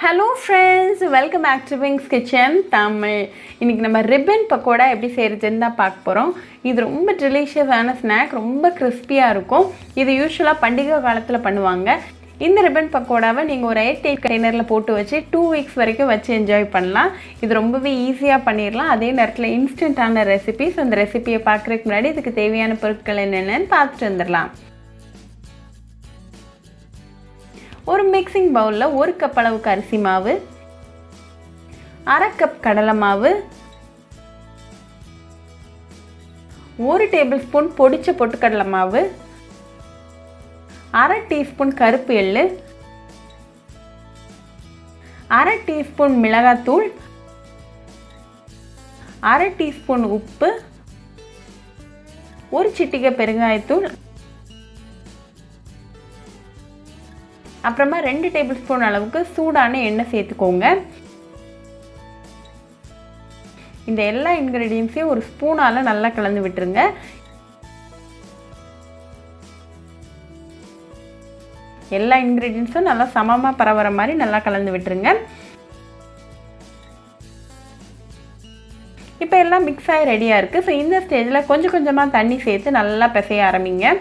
Hello friends, welcome back to Wings Kitchen Tamil. இன்னைக்கு நம்ம ribbon pakoda எப்படி செய்யறதுன்னு தான் பார்க்க போறோம். இது ரொம்ப delicious-ஆன snack, ரொம்ப crispy-ஆ இருக்கும். இது யூசுவலா பண்டிகை காலத்துல பண்ணுவாங்க. இந்த ribbon pakoda-வை நீங்க ஒரு airtight container-ல போட்டு வச்சு 2 weeks வரைக்கும் வச்சு என்ஜாய் பண்ணலாம். இது ரொம்பவே ஈஸியா பண்ணிரலாம். அதே நேரத்துல இன்ஸ்டன்ட்டான ரெசிபி. அந்த ரெசிபியை பார்க்கறதுக்கு முன்னாடி இதுக்கு தேவையான பொருட்கள் என்னென்னன்னு பார்த்துட்டு வந்துடலாம். ஒரு மிக்சிங் பவுல்ல 1 கப் அளவுக்கு அரிசி மாவு, 1/2 கப் கடலை மாவு, 1 டேபிள்ஸ்பூன் பொடிச்ச பொட்டுக்கடலை மாவு, 1/2 டீஸ்பூன் கருப்பு எள்ளு, 1/2 டீஸ்பூன் மிளகாய்த்தூள், 1/2 டீஸ்பூன் உப்பு, 1 சிட்டிகை பெருங்காயத்தூள், அப்புறமா 2 டேபிள்ஸ்பூன் அளவுக்கு சூடான எண்ணெய் சேர்த்துக்கோங்க. இந்த எல்லா இன்கிரிடியன்ட்ஸையும் ஒரு ஸ்பூனால நல்லா கலந்து விட்டுருங்க. எல்லா இன்கிரிடியன்ட்ஸும் நல்லா சமமா பரவற மாதிரி நல்லா கலந்து விட்டுருங்க. இப்போ எல்லாம் மிக்ஸ் ஆகி ரெடியா இருக்கு. சோ இந்த ஸ்டேஜ்ல கொஞ்சம் கொஞ்சமா தண்ணி சேர்த்து நல்லா பிசைய ஆரம்பிங்க.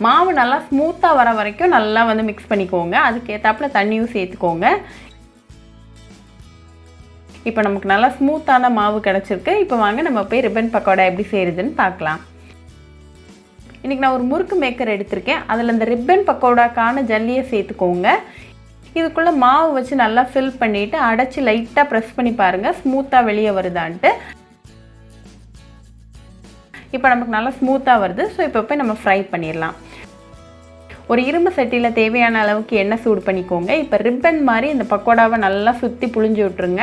மாவு நல்லா ஸ்மூத்தா வர வரைக்கும் நல்லா வந்து mix பண்ணிக்கோங்க. அதுக்கு ஏத்தாப்புல தண்ணியும் சேர்த்துக்கோங்க. இப்போ நமக்கு நல்லா ஸ்மூத்தான மாவு கிடைச்சிருக்கு. இப்போ வாங்க நம்ம போய் ribbon pakoda எப்படி செய்யறதுன்னு பார்க்கலாம். இன்னைக்கு நான் ஒரு முறுக்கு மேக்கர் எடுத்துர்க்கேன். அதுல இந்த ribbon pakodaக்கான ஜல்லியை சேர்த்துக்கோங்க. இதுக்குள்ள மாவு வச்சு நல்லா fill பண்ணிட்டு அடைச்சு லைட்டா பிரஸ் பண்ணி பாருங்க ஸ்மூத்தா வெளிய வருதான்ட்டு. இப்போ நமக்கு நல்லா ஸ்மூத்தா வருது. சோ இப்போ போய் நம்ம ஃப்ரை பண்ணிரலாம். ஒரு இரும்பு சட்டியில தேவையான அளவுக்கு எண்ணெய் சூடு பண்ணிக்கோங்க. இப்போ ரிப்பன் மாதிரி இந்த பக்கோடாவை நல்லா சுத்தி புளிஞ்சு விட்டுருங்க.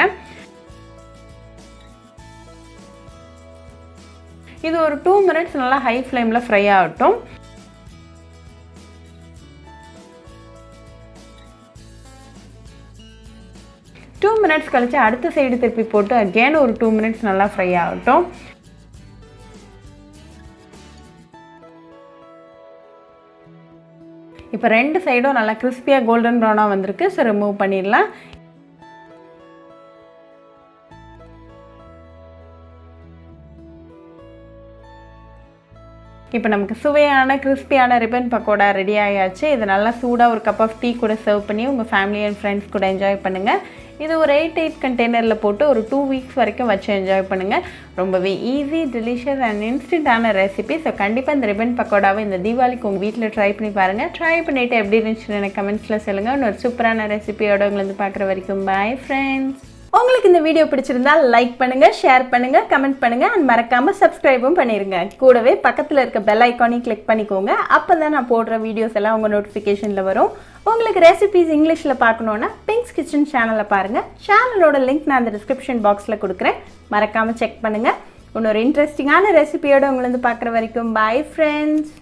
இது ஒரு 2 minutes நல்லா ஹை ஃப்ளேம்ல ஃப்ரை ஆகட்டும். டூ மினிட்ஸ் கழிச்சு அடுத்த சைடு திருப்பி போட்டு அகைன் ஒரு 2 minutes நல்லா ஃப்ரை ஆகட்டும். இப்போ ரெண்டு சைடும் நல்லா கிறிஸ்பியா கோல்டன் ப்ரௌனா வந்திருக்கு. சோ ரிமூவ் பண்ணிரலாம். இப்போ நமக்கு சுவையான கிறிஸ்பியான ribbon pakoda ரெடி ஆயாச்சு. இது நல்லா சூடா ஒரு கப் ஆஃப் டீ கூட சர்வ் பண்ணி உங்க ஃபேமிலி அண்ட் ஃப்ரெண்ட்ஸ் கூட என்ஜாய் பண்ணுங்க. இது ஒரு 8 கண்டெய்னர்ல போட்டு ஒரு 2 weeks வரைக்கும் வச்சு என்ஜாய் பண்ணுங்க. ரொம்பவே ஈஸி, டெலிஷியஸ் அண்ட் இன்ஸ்டன்ட்டான ரெசிபி. சோ கண்டிப்பா இந்த ribbon pakodaவை இந்த தீபாவளிக்கு உங்க வீட்ல ட்ரை பண்ணி பாருங்க. ட்ரை பண்ணிட்டு எப்படி இருந்துச்சுன்னு எனக்கு கமெண்ட்ஸ்ல சொல்லுங்க. ஒரு சூப்பரான ரெசிபியோட உங்களை வந்து பார்க்குற வரைக்கும் பை ஃப்ரெண்ட்ஸ். உங்களுக்கு இந்த வீடியோ பிடிச்சிருந்தா லைக் பண்ணுங்க, ஷேர் பண்ணுங்க, கமெண்ட் பண்ணுங்க and மறக்காம சப்ஸ்கிரைபும் பண்ணிருங்க. கூடவே பக்கத்துல இருக்க பெல் ஐகானை கிளிக் பண்ணிக்கோங்க. அப்பதான் நான் போடுற வீடியோஸ் எல்லாம் உங்க நோட்டிஃபிகேஷன்ல வரும். உங்களுக்கு ரெசிபீஸ் இங்கிலீஷ்ல பார்க்கணும்னா பிங்க்ஸ் கிச்சன் சேனலை பாருங்க. சேனலோட லிங்க் நான் அந்த டிஸ்கிரிப்ஷன் பாக்ஸ்ல கொடுக்குறேன். மறக்காம செக் பண்ணுங்க. இன்னொரு இன்ட்ரெஸ்டிங்கான ரெசிபியோட உங்களை வந்து பார்க்குற வரைக்கும் பை ஃப்ரெண்ட்ஸ்.